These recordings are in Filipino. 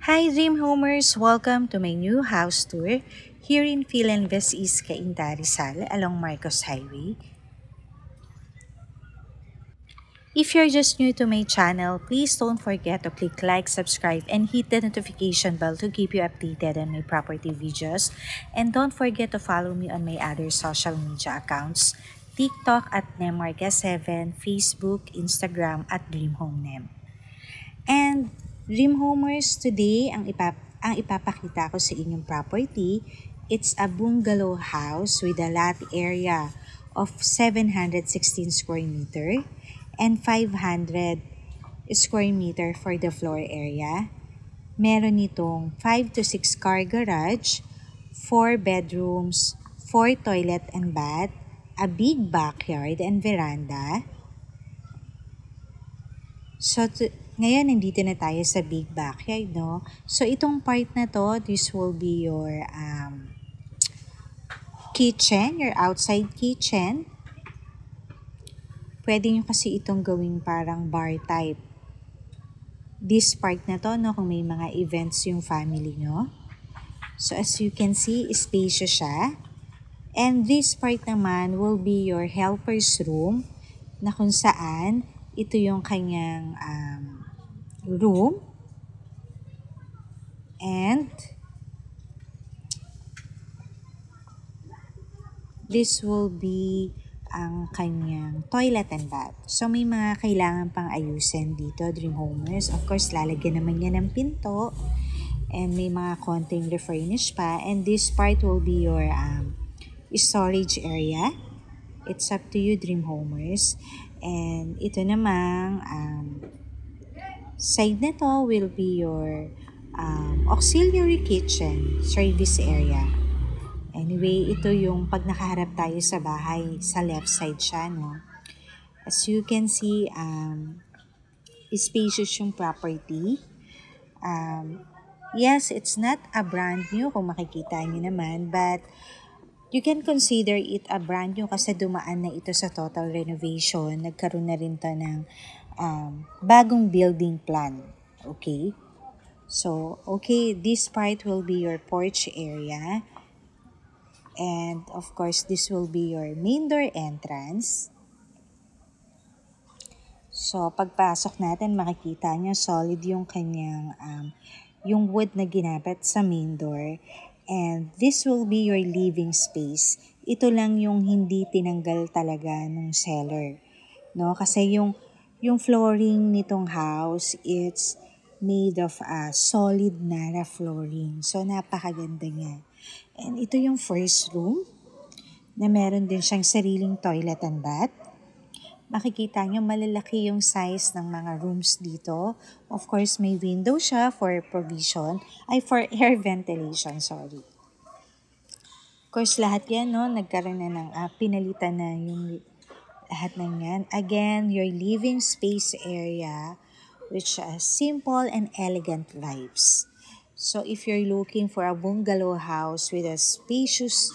Hi Dream Homers! Welcome to my new house tour here in Philinvest East, Cainta, Rizal along Marcos Highway. If you're just new to my channel, please don't forget to click like, subscribe, and hit the notification bell to keep you updated on my property videos. And don't forget to follow me on my other social media accounts, TikTok at NemMarquez7, Facebook, Instagram at DreamHomeNem. And Dream Homers, today ang ipapakita ko sa inyong property, it's a bungalow house with a lot area of 716 square meter and 500 square meter for the floor area. Meron itong 5 to 6 car garage, 4 bedrooms, 4 toilet and bath, a big backyard and veranda. So, ngayon, nandito na tayo sa big backyard, no? So, itong part na to, this will be your kitchen, your outside kitchen. Pwede nyo kasi itong gawing parang bar type. This part na to, no, kung may mga events yung family nyo. So, as you can see, spacious siya. And this part naman will be your helper's room, na kung saan ito yung kanyang room, and this will be ang kanyang toilet and bath. So, may mga kailangan pang ayusin dito, Dream Homers. Of course, lalagyan naman yan ng pinto, and may mga konting refurnish pa, and this part will be your storage area. It's up to you, Dream Homers. And ito namang side na to will be your auxiliary kitchen service area. Anyway, ito yung pag nakaharap tayo sa bahay, sa left side siya, no? As you can see, spacious yung property. Yes, it's not a brand new kung makikita nyo naman, but you can consider it a brand new kasi dumaan na ito sa total renovation. Nagkaroon na rin to ng bagong building plan. Okay? So, okay, this part will be your porch area. And, of course, this will be your main door entrance. So, pagpasok natin, makikita nyo solid yung kanyang, yung wood na ginamit sa main door. And this will be your living space. Ito lang yung hindi tinanggal talaga ng seller. No? Kasi yung flooring nitong house, it's made of solid Nara flooring. So, napakaganda niya. And ito yung first room na meron din siyang sariling toilet and bath. Makikita nyo malalaki yung size ng mga rooms dito. Of course, may window siya for provision, for air ventilation, sorry. Of course, lahat yan, no, nagkaroon na ng pinalitan na yung lahat ng yan. Again, your living space area, which simple and elegant vibes. So, if you're looking for a bungalow house with a spacious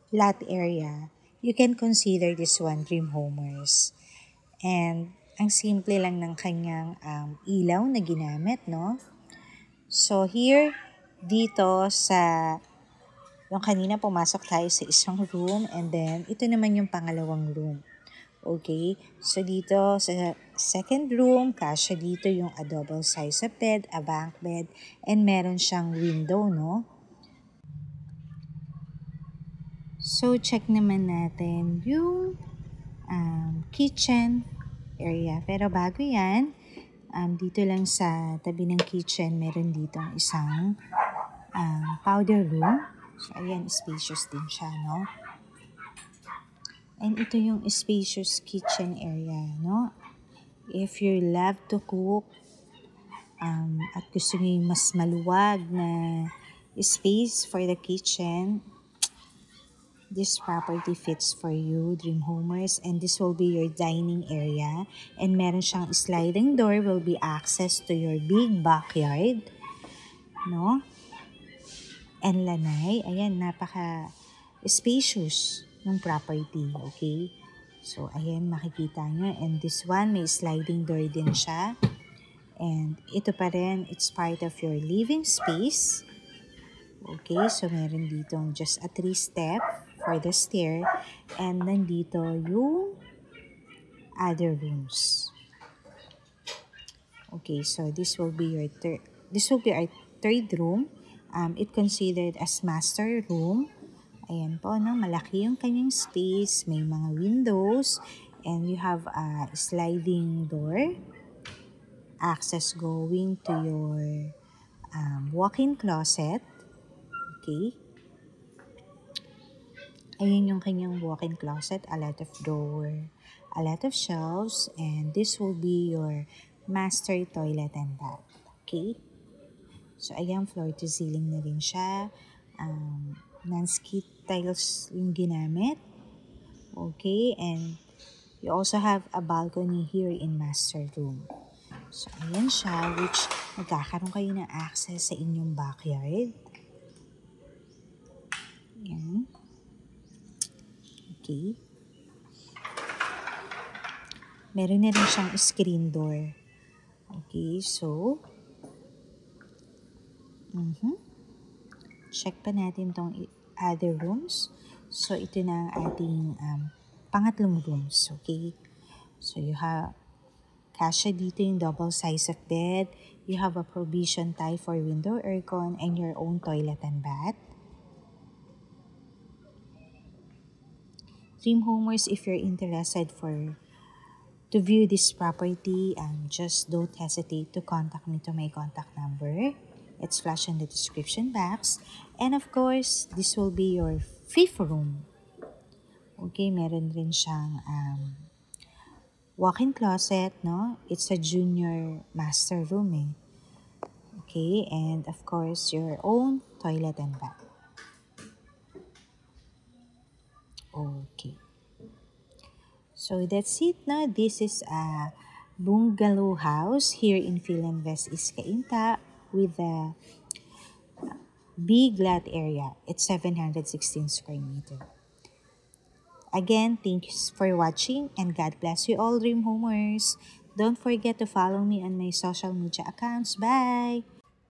lot area, you can consider this one, Dream Homers. And, ang simple lang ng kanyang ilaw na ginamit, no? So, here, dito sa, yung kanina pumasok tayo sa isang room, and then, ito naman yung pangalawang room. Okay, so dito sa second room, kasya dito yung a double size of bed, a bunk bed, and meron siyang window, no? So, check naman natin yung kitchen area. Pero bago yan, dito lang sa tabi ng kitchen, meron dito isang powder room. So, ayan, spacious din siya, no? And ito yung spacious kitchen area, no? If you love to cook, at gusto nyo mas maluwag na space for the kitchen, this property fits for you, Dream Homers. And this will be your dining area. And meron siyang sliding door will be access to your big backyard, no? And lanay, ayan, napaka-spacious ng property, okay? So, ayan, makikita nyo. And this one, may sliding door din siya. And ito pa rin, it's part of your living space. Okay, so meron ditong just a 3-step for the stair. And nandito yung other rooms. Okay, so this will be our third room. It considered as master room. Ayan po, no? Malaki yung kanyang space. May mga windows. And you have a sliding door. Access going to your walk-in closet. Okay. Ayan yung kanyang walk-in closet. A lot of drawer. A lot of shelves. And this will be your master toilet and bath. Okay. So, ayan, floor to ceiling na rin siya. Non-skid tiles yung ginamit. Okay, and you also have a balcony here in master room. So, ayan siya, which magkakaroon kayo ng access sa inyong backyard. Ayan. Okay. Meron na rin siyang screen door. Okay, so, check pa natin tong other rooms. So, ito na ang ating pangatlong rooms. Okay? So, you have kasya dito yung double size of bed. You have a provision type for window aircon and your own toilet and bath. Dream homers, if you're interested to view this property, just don't hesitate to contact me to my contact number. It's flashed in the description box. And of course, this will be your fifth room. Okay, meron rin siyang walk-in closet, no? It's a junior master room, eh. Okay, and of course, your own toilet and bath. Okay. So, that's it, no? This is a bungalow house here in Philinvest East Cainta with a big lot area. It's 716 square meter. Again, thanks for watching and God bless you all, dream homers. Don't forget to follow me on my social media accounts. Bye!